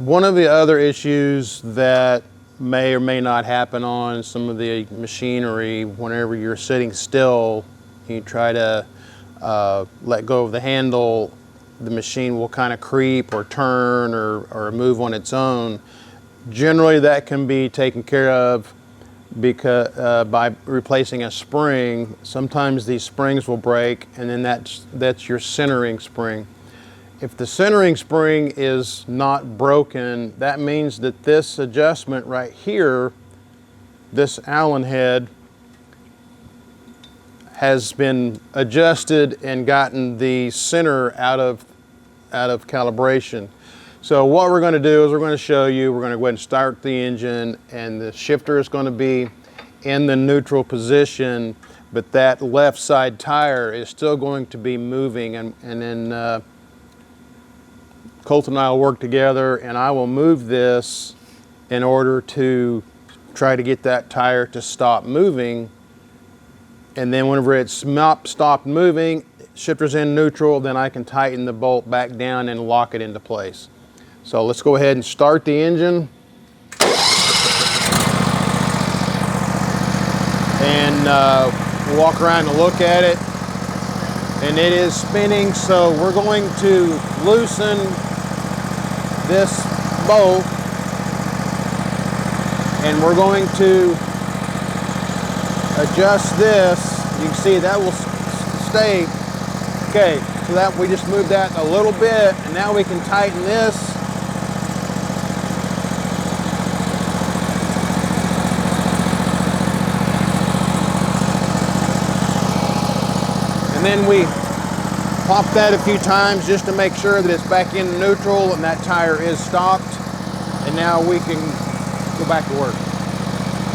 One of the other issues that may or may not happen on some of the machinery, whenever you're sitting still, you try to let go of the handle, the machine will kind of creep or turn or move on its own. Generally that can be taken care of because by replacing a spring. Sometimes these springs will break, and then that's your centering spring. If the centering spring is not broken, that means that this adjustment right here, this Allen head, has been adjusted and gotten the center out of calibration. So what we're going to do is we're going to show you, we're going to go ahead and start the engine, and the shifter is going to be in the neutral position, but that left side tire is still going to be moving, and then Colt and I will work together, and I will move this in order to try to get that tire to stop moving. And then whenever it's stopped moving, shifter's in neutral, then I can tighten the bolt back down and lock it into place. So let's go ahead and start the engine. And walk around and look at it. And it is spinning, so we're going to loosen this bolt, and we're going to adjust this. You can see that will stay. Okay, so that we just moved that a little bit, and now we can tighten this. And then we pop that a few times just to make sure that it's back in neutral and that tire is stopped. And now we can go back to work.